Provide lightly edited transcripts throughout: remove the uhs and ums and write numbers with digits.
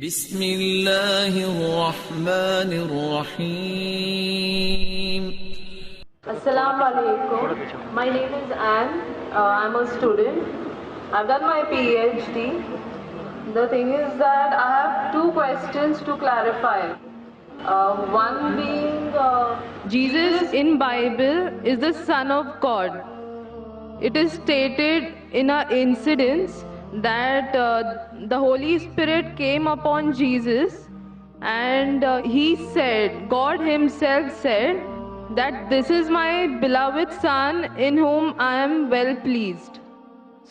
بسم اللہ الرحمن الرحیم. Assalamu alaikum. My name is Anne. I'm a student. I've done my PhD. The thing is that I have two questions to clarify. One being, Jesus in Bible is the Son of God. It is stated in an incident that the Holy Spirit came upon Jesus and he said, God himself said that this is my beloved Son in whom I am well pleased.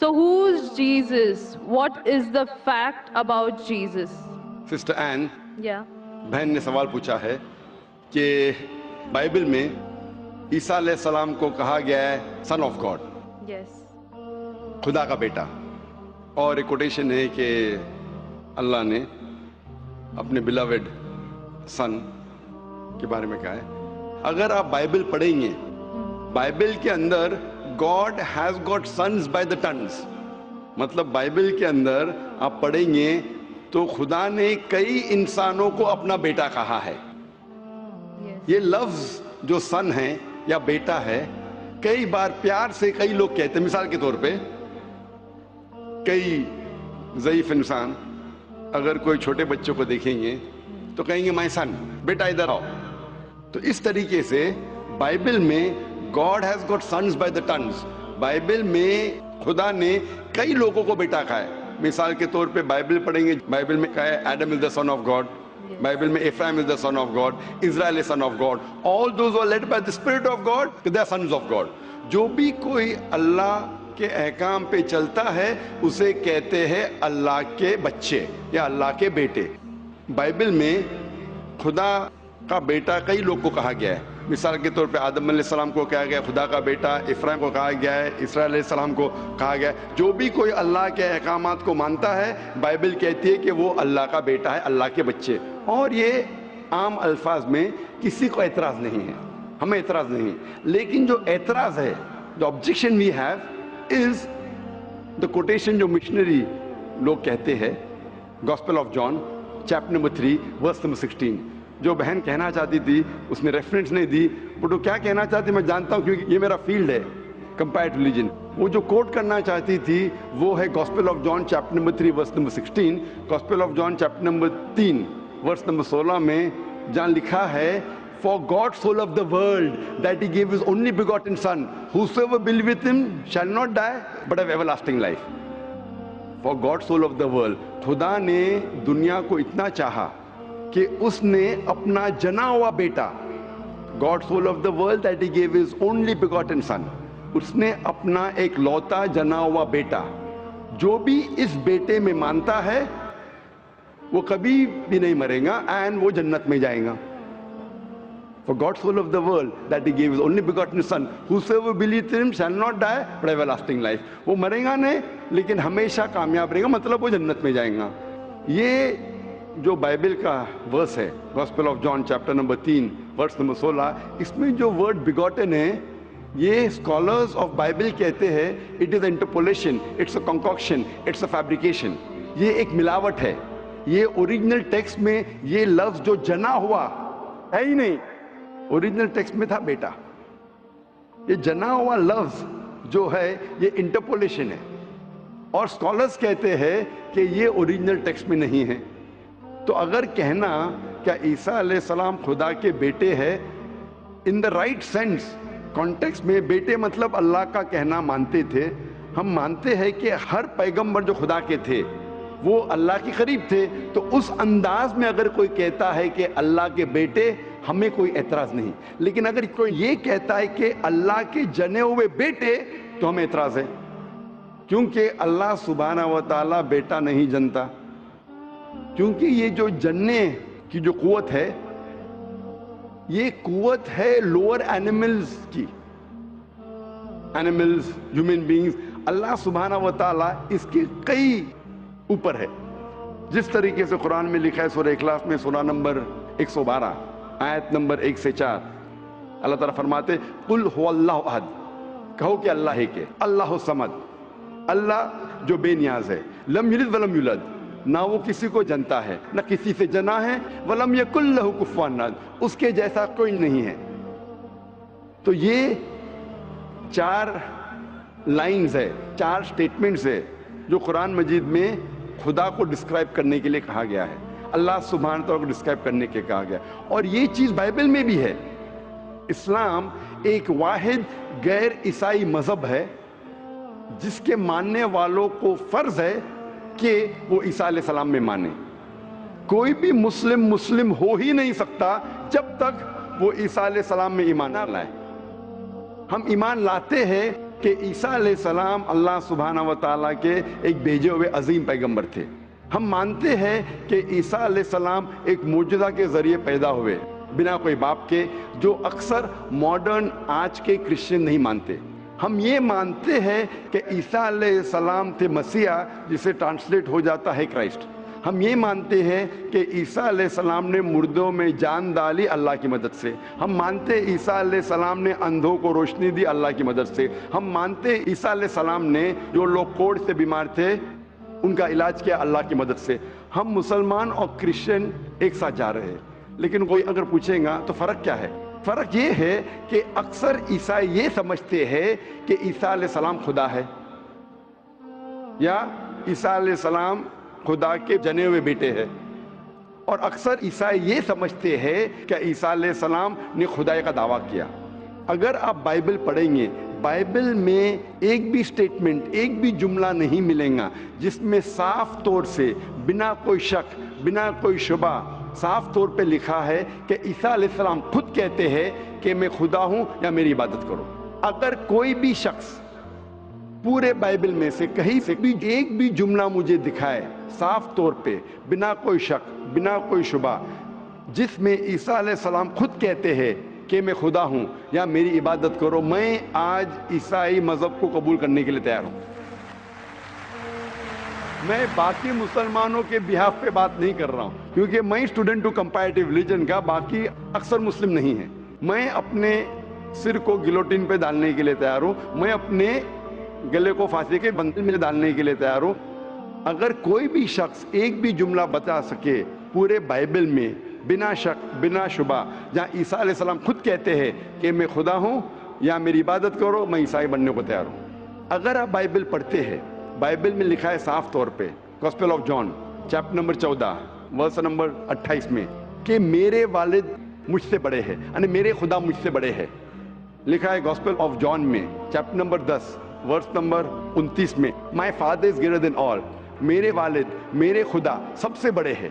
So who is Jesus? What is the fact about Jesus? Sister این Yeah. بہن نے سوال پوچھا ہے کہ Bible میں عیسیٰ علیہ السلام کو کہا گیا ہے سن آف گاڈ، Yes. خدا کا بیٹا، اور ایک کوٹیشن ہے کہ اللہ نے اپنے بلاوڈ سن کے بارے میں کہا ہے. اگر آپ بائبل پڑھیں گے، بائبل کے اندر God has got sons by the tons, مطلب بائبل کے اندر آپ پڑھیں گے تو خدا نے کئی انسانوں کو اپنا بیٹا کہا ہے. Yes. یہ لفظ جو سن ہے یا بیٹا ہے کئی بار پیار سے کئی لوگ کہتے ہیں. مثال کے طور پہ کئی ضعیف انسان اگر کوئی چھوٹے بچوں کو دیکھیں گے تو کہیں گے مائی سن، بیٹا ادھر آؤ. تو اس طریقے سے بائبل میں God has got sons by the tons, Bible میں خدا نے کئی لوگوں کو بیٹا کہا ہے. مثال کے طور پہ بائبل پڑھیں گے، بائبل میں کہا ہے Adam is the son of God, Bible میں Ephraim is the son of God, Israel is son of God, all those are led by the spirit of God, they are sons of God. جو بھی کوئی اللہ کے احکام پہ چلتا ہے اسے کہتے ہیں اللہ کے بچے یا اللہ کے بیٹے. بائبل میں خدا کا بیٹا کئی لوگ کو کہا گیا ہے. مثال کے طور پہ آدم علیہ السلام کو کہا گیا خدا کا بیٹا، افرایم کو کہا گیا ہے، اسرائیل علیہ السلام کو کہا گیا ہے. جو بھی کوئی اللہ کے احکامات کو مانتا ہے بائبل کہتی ہے کہ وہ اللہ کا بیٹا ہے، اللہ کے بچے. اور یہ عام الفاظ میں کسی کو اعتراض نہیں ہے، ہمیں اعتراض نہیں. لیکن جو اعتراض ہے، جو objection we have is the quotation جو مشنری لوگ کہتے ہیں، Gospel of John chapter number 3 verse number 16. جو بہن کہنا چاہتی تھی اس نے ریفرنس نہیں دی، بٹ وہ کیا کہنا چاہتی میں جانتا ہوں کیونکہ یہ میرا فیلڈ ہے، کمپیئرڈ ریلیجن. وہ جو کوٹ کرنا چاہتی تھی وہ ہے gospel of John chapter number 3 verse number 16. Gospel of John chapter number 3 verse number 16 میں جہاں لکھا ہے For God so loved the world that he gave his only begotten son, whosoever believeth him shall not die but have everlasting life. For God so loved the world. خدا نے دنیا کو اتنا چاہا کہ اس نے اپنا جنا ہوا بیٹا، God so loved the world that he gave his only begotten son. اس نے اپنا ایک لوتا جنا ہوا بیٹا، جو بھی اس بیٹے میں مانتا ہے وہ کبھی بھی نہیں مرے گا and وہ جنت میں جائے گا. For God so loved the world that he gave his only begotten son, whosoever believeth in him shall not die but have everlasting life. وہ مرے گا نہیں لیکن ہمیشہ کامیاب رہے گا، مطلب وہ جنت میں جائیں گا. یہ جو بائبل کا ورس ہے gospel of John chapter number 3 verse number 16، اس میں جو ورڈ begotten ہے یہ اسکالرز آف بائبل کہتے ہیں it is interpolation, it's a concoction, it's a fabrication. یہ ایک ملاوٹ ہے. یہ اوریجنل ٹیکسٹ میں یہ لفظ جو جنا ہوا ہے ہی نہیں، اوریجنل ٹیکسٹ میں تھا بیٹا. یہ جنا ہوا لفظ جو ہے یہ انٹرپولیشن ہے، اور اسکالرز کہتے ہیں کہ یہ اوریجنل ٹیکسٹ میں نہیں ہے. تو اگر کہنا کیا عیسیٰ علیہ السلام خدا کے بیٹے ہیں ان دا رائٹ سینس کانٹیکسٹ میں، بیٹے مطلب اللہ کا کہنا مانتے تھے. ہم مانتے ہیں کہ ہر پیغمبر جو خدا کے تھے وہ اللہ کے قریب تھے. تو اس انداز میں اگر کوئی کہتا ہے کہ اللہ کے بیٹے، ہمیں کوئی اعتراض نہیں. لیکن اگر کوئی یہ کہتا ہے کہ اللہ کے جنے ہوئے بیٹے تو ہمیں اعتراض ہے، کیونکہ اللہ سبحانہ و تعالیٰ بیٹا نہیں جنتا. کیونکہ یہ جو جننے کی جو قوت ہے یہ قوت ہے لوور اینیملز کی، اینیملز، ہیومن بینگز. اللہ سبحانہ و تعالیٰ اس کے کئی اوپر ہے. جس طریقے سے قرآن میں لکھا ہے سورہ اخلاص میں سورہ نمبر 112 آیت نمبر 1 سے 4، اللہ تعالیٰ فرماتے قل هو اللہ احد، کہو کہ اللہ ہے کہ اللہ الصمد، اللہ جو بے نیاز ہے، لم یلد ولم یولد، نہ وہ کسی کو جنتا ہے نہ کسی سے جنا ہے، وَلَمْ يَكُنْ لَهُ كُفُوًا أَحَدٌ، اس کے جیسا کوئی نہیں ہے۔ تو یہ 4 لائنز ہے، 4 سٹیٹمنٹس ہے جو قرآن مجید میں خدا کو ڈسکرائب کرنے کے لیے کہا گیا ہے، اللہ سبحانہ تعالیٰ کو ڈسکرائب کرنے کے کہا گیا ہے۔ اور یہ چیز بائبل میں بھی ہے۔ اسلام ایک واحد غیر عیسائی مذہب ہے جس کے ماننے والوں کو فرض ہے کہ وہ عیسیٰ علیہ السلام میں مانے۔ کوئی بھی مسلم ہو ہی نہیں سکتا جب تک وہ عیسیٰ علیہ السلام میں ایمان نہ لائے۔ ہم ایمان لاتے ہیں کہ عیسیٰ علیہ السلام اللہ سبحانہ و تعالیٰ کے ایک بھیجے ہوئے عظیم پیغمبر تھے۔ ہم مانتے ہیں کہ عیسیٰ علیہ السلام ایک معجزہ کے ذریعے پیدا ہوئے بنا کوئی باپ کے، جو اکثر ماڈرن آج کے کرسچن نہیں مانتے۔ ہم یہ مانتے ہیں کہ عیسیٰ علیہ السلام تھے مسیح، جسے ٹرانسلیٹ ہو جاتا ہے کرائسٹ۔ ہم یہ مانتے ہیں کہ عیسیٰ علیہ السلام نے مردوں میں جان ڈالی اللہ کی مدد سے۔ ہم مانتے ہیں عیسیٰ علیہ السلام نے اندھوں کو روشنی دی اللہ کی مدد سے۔ ہم مانتے ہیں عیسیٰ علیہ السلام نے جو لوگ کوڑھ سے بیمار تھے ان کا علاج کیا اللہ کی مدد سے۔ ہم مسلمان اور کرسچن ایک ساتھ جا رہے ہیں۔ لیکن کوئی اگر پوچھے گا تو فرق کیا ہے؟ فرق یہ ہے کہ اکثر عیسائی یہ سمجھتے ہیں کہ عیسیٰ علیہ السلام خدا ہے، یا عیسیٰ علیہ السلام خدا کے جنے ہوئے بیٹے ہیں، اور اکثر عیسائی یہ سمجھتے ہیں کہ عیسیٰ علیہ السلام نے خدائی کا دعویٰ کیا۔ اگر آپ بائبل پڑھیں گے، بائبل میں ایک بھی سٹیٹمنٹ، ایک بھی جملہ نہیں ملے گا جس میں صاف طور سے بنا کوئی شک، بنا کوئی شبہ صاف طور پہ لکھا ہے کہ عیسیٰ علیہ السلام خود کہتے ہیں کہ میں خدا ہوں یا میری عبادت کرو۔ اگر کوئی بھی شخص پورے بائبل میں سے کہیں سے بھی ایک بھی جملہ مجھے دکھائے صاف طور پہ بنا کوئی شک، بنا کوئی شبہ، جس میں عیسیٰ علیہ السلام خود کہتے ہیں کہ میں خدا ہوں یا میری عبادت کرو، میں آج عیسائی مذہب کو قبول کرنے کے لیے تیار ہوں۔ میں باقی مسلمانوں کے بہاف پہ بات نہیں کر رہا ہوں، کیونکہ میں اسٹوڈنٹ ہوں کمپیریٹیو ریلیجن کا، باقی اکثر مسلم نہیں ہیں۔ میں اپنے سر کو گلوٹین پہ ڈالنے کے لیے تیار ہوں، میں اپنے گلے کو پھانسی کے بندل میں ڈالنے کے لیے تیار ہوں۔ اگر کوئی بھی شخص ایک بھی جملہ بتا سکے پورے بائبل میں بنا شک، بنا شبہ، جہاں عیسیٰ علیہ السلام خود کہتے ہیں کہ میں خدا ہوں یا میری عبادت کرو، میں عیسائی بننے کو تیار ہوں۔ اگر آپ بائبل پڑھتے ہیں، بائبل میں لکھا ہے صاف طور پہ، Gospel of John chapter number 14 verse number 28 میں، کہ میرے والد مجھ سے بڑے ہیں، یعنی میرے خدا مجھ سے بڑے ہیں۔ لکھا ہے گاسپل آف جان میں چیپٹر نمبر 10 ورس نمبر 29 میں، my father is greater than آل، میرے والد، میرے خدا سب سے بڑے ہیں۔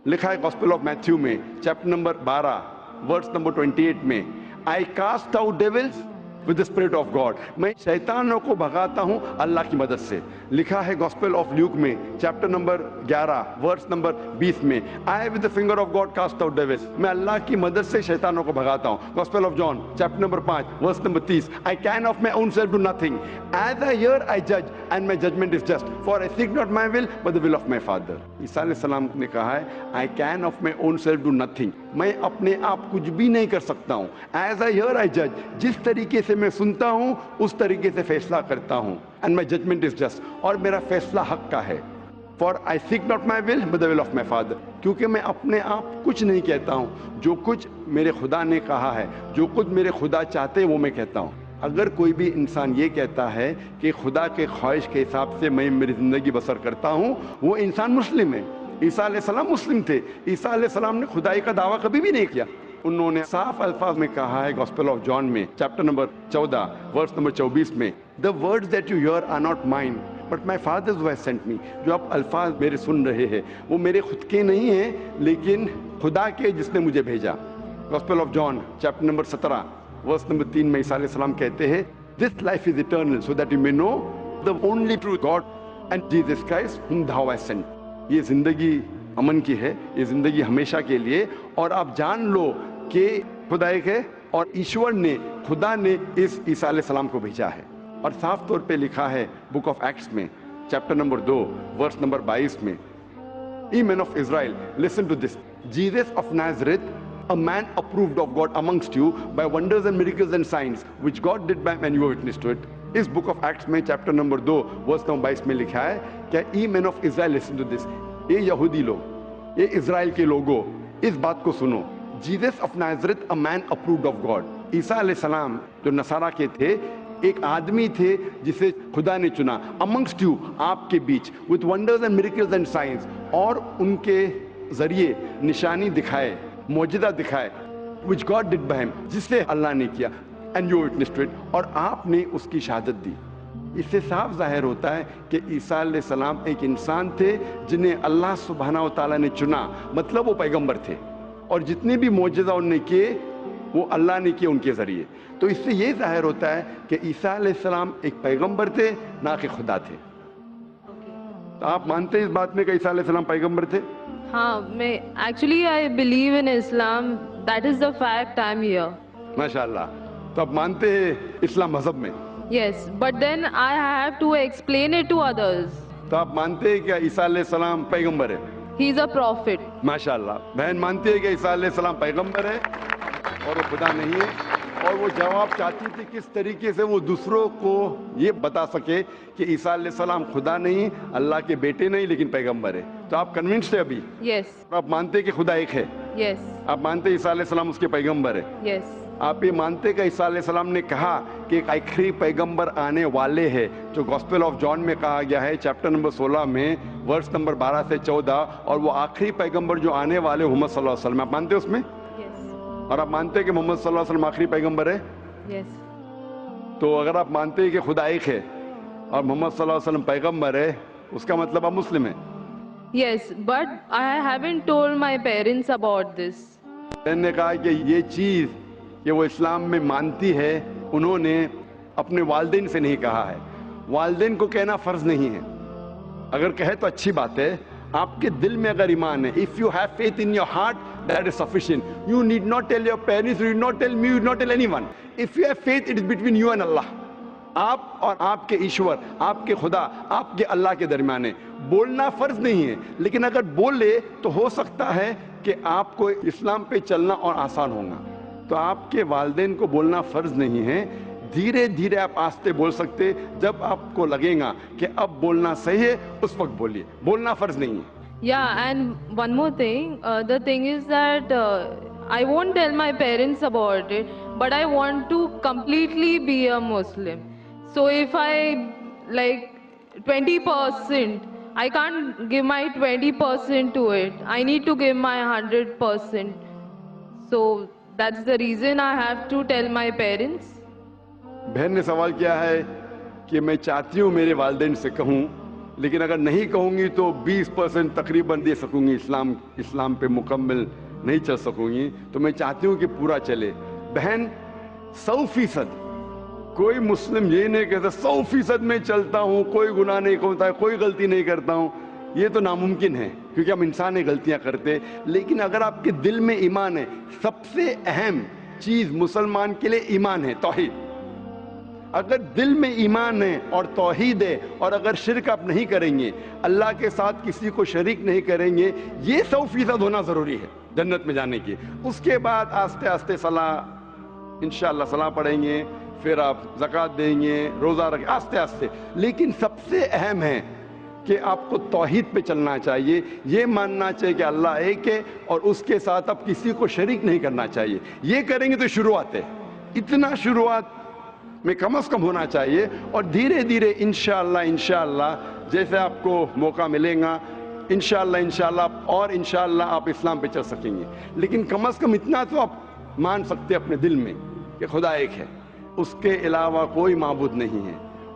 لکھا ہے گاسپل آف میتھیو میں چیپٹر نمبر 12 ورس نمبر 28 میں، I cast out devils with the spirit of God، میں شیطانوں کو بھگاتا ہوں اللہ کی مدد سے۔ لکھا ہے گاسپل آف لیوک میں چیپٹر نمبر 11 ورس نمبر 20 میں، I with the finger of God cast out devils، میں اللہ کی مدد سے شیطانوں کو بھگاتا ہوں۔ Gospel of John chapter number 5 verse number 30، I can of my own self do nothing، as I hear I judge and my judgment is just، for I seek not my will but the will of my Father۔ عیسیٰ علیہ السلام نے کہا ہے I can of my own self do nothing، میں اپنے آپ کچھ بھی نہیں کر سکتا ہوں۔ As I hear I judge، جس طریقے سے میں سنتا ہوں اس طریقے سے فیصلہ کرتا ہوں، and my judgment is just، اور میرا فیصلہ حق کا ہے۔ for I seek not my will but the will of my Father، کیونکہ میں اپنے آپ کچھ نہیں کہتا ہوں، جو کچھ میرے خدا نے کہا ہے، جو کچھ میرے خدا چاہتے ہیں وہ میں کہتا ہوں۔ اگر کوئی بھی انسان یہ کہتا ہے کہ خدا کے خواہش کے حساب سے میں میری زندگی بسر کرتا ہوں، وہ انسان مسلم ہے۔ عیسیٰ علیہ السلام مسلم تھے، عیسیٰ علیہ السلام نے خدائی کا دعویٰ کبھی بھی نہیں کیا۔ انہوں نے صاف الفاظ میں کہا ہے گاسپل آف جان میں چیپٹر نمبر 14 ورس نمبر 24 میں، the words that you hear are not mine but my Father who has sent me، جو آپ الفاظ میرے سن رہے ہیں وہ میرے خود کے نہیں ہیں لیکن خدا کے جس نے مجھے بھیجا۔ Gospel of John chapter number 17 verse number 3 میں عیسیٰ علیہ السلام کہتے ہیں this life is eternal so that you may know the only true God and Jesus Christ whom thou hast sent۔ یہ زندگی امن کی ہے، یہ زندگی ہمیشہ کے لیے، اور آپ جان لو کہ خدا ایک ہے اور ایشور نے، خدا نے اس عیسیٰ علیہ السلام کو بھیجا ہے۔ اور صاف طور پہ لکھا ہے بک آف ایکٹس میں چیپٹر نمبر 2 ورس نمبر 22 میں، Ye men of Israel, listen to this, Jesus of Nazareth, a man approved of God amongst you by wonders and miracles and signs which God did by and you were witness to it۔ اس book of Acts میں chapter number 2 verse number 22 میں لکھا ہے کہ Ye men of Israel, listen to this، اے یہودی لوگ، اے اسرائیل کے لوگوں، اس بات کو سنو، Jesus of Nazareth a man approved of God, عیسیٰ علیہ السلام جو نصارہ کے تھے ایک آدمی تھے جسے خدا نے چنا، amongst you، آپ کے بیچ، with wonders and miracles and signs، اور ان کے ذریعے نشانی دکھائے، معجزہ دکھائے، which God did by him، جس سے اللہ نے کیا، and you witnessed it، اور آپ نے اس کی شہادت دی۔ اس سے صاف ظاہر ہوتا ہے کہ عیسیٰ علیہ السلام ایک انسان تھے جنہیں اللہ سبحانہ و تعالیٰ نے چنا، مطلب وہ پیغمبر تھے، اور جتنے بھی معجزہ انہوں نے کیے وہ اللہ نے کیے ان کے ذریعے۔ تو اس سے یہ ظاہر ہوتا ہے کہ عیسیٰ علیہ السلام ایک پیغمبر تھے، نہ کہ خدا تھے۔ تو آپ مانتے ہیں اس بات میں کہ عیسیٰ علیہ السلام پیغمبر تھے؟ ہاں، میں actually I believe in Islam, that is the fact I am here. ماشاء اللہ، تو آپ مانتے ہیں اسلام مذہب میں؟ Yes, but then I have to explain it to others. تو آپ مانتے ہیں کہ عیسیٰ علیہ السلام پیغمبر ہے؟ ہی از اے پروفٹ۔ ماشاء اللہ، بہن مانتی ہے کہ عیسیٰ علیہ السلام پیغمبر ہے اور وہ خدا نہیں ہے، اور وہ جواب چاہتی تھی کس طریقے سے وہ دوسروں کو یہ بتا سکے کہ عیسیٰ علیہ السلام خدا نہیں، اللہ کے بیٹے نہیں، لیکن پیغمبر ہے۔ تو آپ کنونسڈ ہے ابھی؟ یس آپ مانتے کہ خدا ایک ہے؟ یس آپ مانتے عیسیٰ علیہ السلام اس کے پیغمبر ہے؟ یس آپ یہ مانتے کہ عیسیٰ علیہ السلام نے کہا کہ ایک آخری پیغمبر آنے والے ہے، جو گوسپل آف جان میں کہا گیا ہے چیپٹر نمبر 16 میں ورس نمبر 12 سے 14، اور وہ آخری پیغمبر جو آنے والے محمد صلی اللہ علیہ وسلم، آپ مانتے اس میں؟ یس اور آپ مانتے کہ محمد صلی اللہ علیہ وسلم آخری پیغمبر ہے؟ یس تو اگر آپ مانتے ہیں کہ خدا ایک ہے اور محمد صلی اللہ علیہ وسلم پیغمبر ہے، اس کا مطلب آپ مسلم ہیں؟ Yes, but I haven't told my parents about this. میں نے کہا کہ یہ چیز کہ وہ اسلام میں مانتی ہے انہوں نے اپنے والدین سے نہیں کہا ہے، والدین کو کہنا فرض نہیں ہے، اگر کہے تو اچھی بات ہے، آپ کے دل میں اگر ایمان ہے، if you have faith in your heart that is sufficient, you need not tell your parents, you need not tell me, you need not tell anyone, if you have faith it is between you and Allah، آپ اور آپ کے ایشور، آپ کے خدا، آپ کے اللہ کے درمیان ہے، بولنا فرض نہیں ہے، لیکن اگر بولے تو ہو سکتا ہے کہ آپ کو اسلام پہ چلنا اور آسان ہوگا۔ تو آپ کے والدین کو بولنا فرض نہیں ہے، دھیرے دھیرے آپ آہستہ بول سکتے، جب آپ کو لگے گا کہ اب بولنا صحیح ہے اس وقت بولیے، بولنا فرض نہیں ہے۔ Yeah, and one more thing, the thing is that I won't tell my parents about it, but I want to completely be a Muslim. So if I like 20%, I can't give my 20% to it. I need to give my 100%. So that's the reason I have to tell my parents. بہن نے سوال کیا ہے کہ میں چاہتی ہوں میرے والدین سے کہوں، لیکن اگر نہیں کہوں گی تو 20% تقریباً دے سکوں گی، اسلام پہ مکمل نہیں چل سکوں گی، تو میں چاہتی ہوں کہ پورا چلے۔ بہن 100% کوئی مسلم یہ نہیں کہتا 100% میں چلتا ہوں، کوئی گناہ نہیں ہوتا ہے، کوئی غلطی نہیں کرتا ہوں، یہ تو ناممکن ہے کیونکہ ہم انسان غلطیاں کرتے، لیکن اگر آپ کے دل میں ایمان ہے، سب سے اہم چیز مسلمان کے لیے ایمان ہے، توحید۔ اگر دل میں ایمان ہے اور توحید ہے، اور اگر شرک آپ نہیں کریں گے، اللہ کے ساتھ کسی کو شریک نہیں کریں گے، یہ 100% ہونا ضروری ہے جنت میں جانے کی۔ اس کے بعد آہستہ آہستہ صلاح، انشاءاللہ صلاح پڑھیں گے، پھر آپ زکوٰۃ دیں گے، روزہ رکھیں، آہستہ آہستہ، لیکن سب سے اہم ہے کہ آپ کو توحید پہ چلنا چاہیے، یہ ماننا چاہیے کہ اللہ ایک ہے اور اس کے ساتھ آپ کسی کو شریک نہیں کرنا چاہیے۔ یہ کریں گے تو شروعات ہے، اتنا شروعات میں کم از کم ہونا چاہیے، اور دھیرے دھیرے انشاءاللہ جیسے آپ کو موقع ملے گا انشاءاللہ اور انشاءاللہ آپ اسلام پہ چل سکیں گے، لیکن کم از کم اتنا تو آپ مان سکتے اپنے دل میں کہ خدا ایک ہے، اس کے علاوہ کوئی معبود نہیں ہے،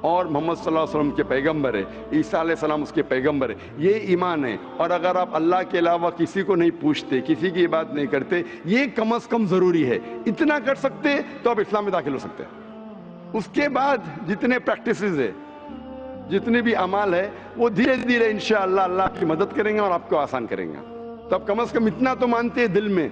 اور محمد صلی اللہ علیہ وسلم کے پیغمبر ہے، عیسیٰ علیہ السلام اس کے پیغمبر ہے، یہ ایمان ہے۔ اور اگر آپ اللہ کے علاوہ کسی کو نہیں پوچھتے، کسی کی عبادت نہیں کرتے، یہ کم از کم ضروری ہے، اتنا کر سکتے تو آپ اسلام میں داخل ہو سکتے ہیں۔ اس کے بعد جتنے پریکٹسز ہے، جتنے بھی اعمال ہے، وہ دھیرے دھیرے انشاءاللہ اللہ کی مدد کریں گے اور آپ کو آسان کریں گے۔ تو آپ کم از کم اتنا تو مانتے ہیں دل میں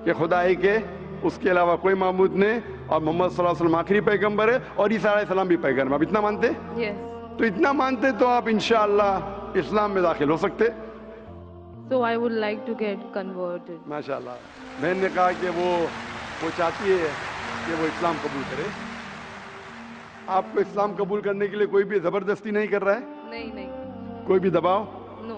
کہ خدا ایک ہے، اس کے علاوہ کوئی معبود نہیں، اور محمد صلی اللہ علیہ وسلم آخری پیغمبر ہے، اور عیسیٰ علیہ السلام بھی پیغمبر، آپ اتنا مانتے؟ Yes. تو اتنا مانتے تو آپ انشاءاللہ اسلام میں داخل ہو سکتے۔ So I would like to get converted. ماشاءاللہ، بہن نے کہا کہ وہ چاہتی ہے کہ وہ اسلام قبول کرے۔ آپ کو اسلام قبول کرنے کے لیے کوئی بھی زبردستی نہیں کر رہا ہے؟ نہیں، کوئی بھی دباؤ؟ No.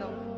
No.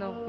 No.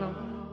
No.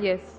Yes.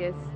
Yes.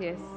Yes.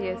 Yes.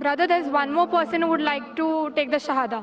Brother, there's one more person who would like to take the Shahada.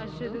Ashhadu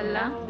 Allah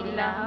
ilaha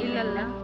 illallah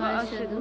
wa ashhadu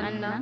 anna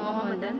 Muhammadan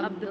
abdu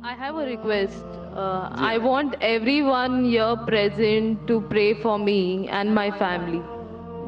I have a request. I want everyone here present to pray for me and my family.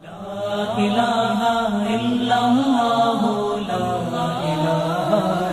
لا إله إلا الله لا إله